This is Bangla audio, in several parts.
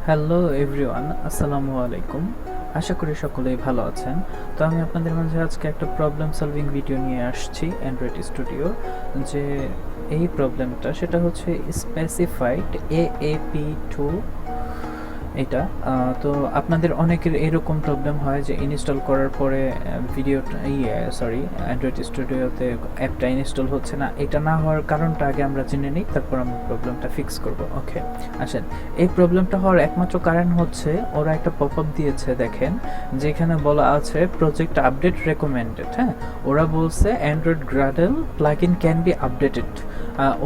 হ্যালো এভরিওয়ান, আসসালামু আলাইকুম। আশা করি সকলেই ভালো আছেন। তো আমি আপনাদের মাঝে আজকে একটা প্রবলেম সলভিং ভিডিও নিয়ে আসছি অ্যান্ড্রয়েড স্টুডিও। যে এই প্রবলেমটা সেটা হচ্ছে স্পেসিফাইড AAP2 এটা। তো আপনাদের অনেকের এরকম প্রবলেম হয় যে ইনস্টল করার পরে ভিডিওটা অ্যান্ড্রয়েড স্টুডিওতে অ্যাপটা ইনস্টল হচ্ছে না। এটা না হওয়ার কারণটা আগে আমরা জেনে নিই, তারপর আমরা প্রবলেমটা ফিক্স করব। ওকে, আসেন। এই প্রবলেমটা হওয়ার একমাত্র কারণ হচ্ছে ওরা একটা পপ আপ দিয়েছে, দেখেন, যেখানে বলা আছে প্রজেক্ট আপডেট রেকমেন্ডেড। হ্যাঁ, ওরা বলছে android gradle plugin can be updated.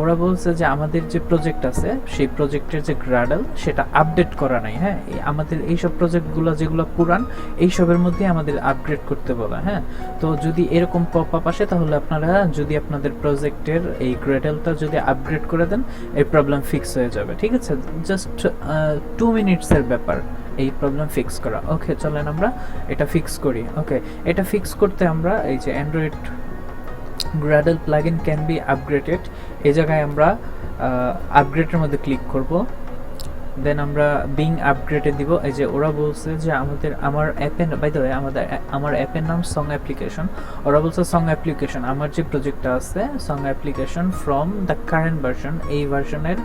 ওরা বলছে যে আমাদের যে প্রজেক্ট আছে সেই প্রজেক্টের যে গ্রাডেল সেটা আপডেট করা নাই। হ্যাঁ, আমাদের এইসব প্রজেক্টগুলো যেগুলো পুরান এইসবের মধ্যে আমাদের আপগ্রেড করতে বলা। হ্যাঁ, তো যদি এরকম পপ আপ আসে তাহলে আপনারা যদি আপনাদের প্রজেক্টের এই গ্রেডেলটা যদি আপগ্রেড করে দেন এই প্রবলেম ফিক্স হয়ে যাবে। ঠিক আছে, জাস্ট 2 মিনিটসের ব্যাপার এই প্রবলেম ফিক্স করা। ওকে, চলেন আমরা এটা ফিক্স করি। ওকে, এটা ফিক্স করতে আমরা এই যে Android Gradle plugin can be upgraded এই জায়গায় আমরা আপগ্রেডের মধ্যে ক্লিক করব। দেন আমরা বিং আপগ্রেডে দিব। এই যে ওরা বলছে যে আমার অ্যাপের, বাই দ্য ওয়ে, আমার অ্যাপের নাম সং অ্যাপ্লিকেশন। ওরা বলছে সং অ্যাপ্লিকেশন, আমার যে প্রজেক্টটা আছে song application from the current version, এই ভার্সনের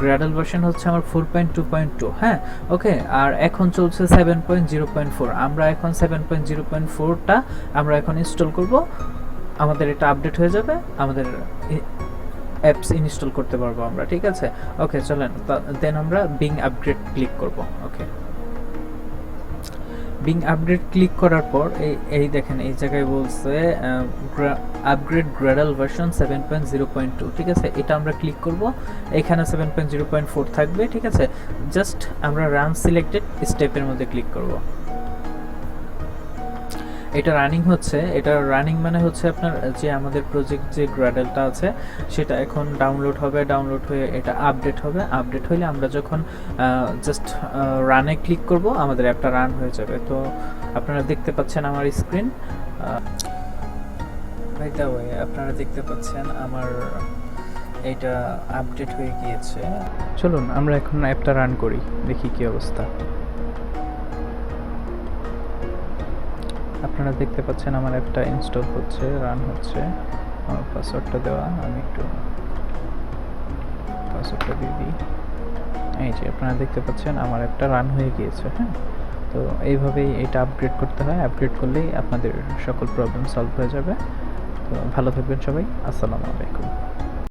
গ্র্যাডল ভার্সন হচ্ছে আমার 4.2.2। হ্যাঁ, ওকে, আর এখন চলছে 7.0.4। আমরা এখন 7.0.4টা আমরা এখন ইনস্টল করব। আমাদের এটা আপডেট হয়ে যাবে, আমাদের অ্যাপস ইনস্টল করতে পারবো আমরা। ঠিক আছে, ওকে, চলেন দেন আমরা বিং আপগ্রেড ক্লিক করব। ওকে, বিং আপগ্রেড ক্লিক করার পর এই দেখেন এই জায়গায় বলছে আপগ্রেড গ্রেডল ভার্সন 7.0.2। ঠিক আছে, এটা আমরা ক্লিক করব। এখানে 7.0.4 থাকবে। ঠিক আছে, জাস্ট আমরা রান সিলেক্টেড স্টেপের মধ্যে ক্লিক করব। এটা রানিং হচ্ছে। এটা রানিং মানে হচ্ছে আপনার যে আমাদের প্রজেক্ট যে গ্র্যাডেলটা আছে সেটা এখন ডাউনলোড হবে, ডাউনলোড হয়ে এটা আপডেট হবে। আপডেট হলে আমরা যখন জাস্ট রানে ক্লিক করব আমাদের অ্যাপটা রান হয়ে যাবে। তো আপনারা দেখতে পাচ্ছেন আমার স্ক্রিন, বাই দ্য ওয়ে আপনারা দেখতে পাচ্ছেন আমার এটা আপডেট হয়ে গিয়েছে। চলুন আমরা এখন অ্যাপটা রান করি, দেখি কি অবস্থা। আপনারা দেখতে পাচ্ছেন আমার অ্যাপটা ইনস্টল হচ্ছে, রান হচ্ছে। আমার পাসওয়ার্ডটা দেওয়া, আমি একটু পাসওয়ার্ডটা দিয়ে দিই। এই যে আপনারা দেখতে পাচ্ছেন আমার অ্যাপটা রান হয়ে গিয়েছে। হ্যাঁ, তো এইভাবেই এটা আপগ্রেড করতে হয়। আপগ্রেড করলেই আপনাদের সকল প্রবলেম সলভ হয়ে যাবে। তো ভালো থাকবেন সবাই, আসসালামু আলাইকুম।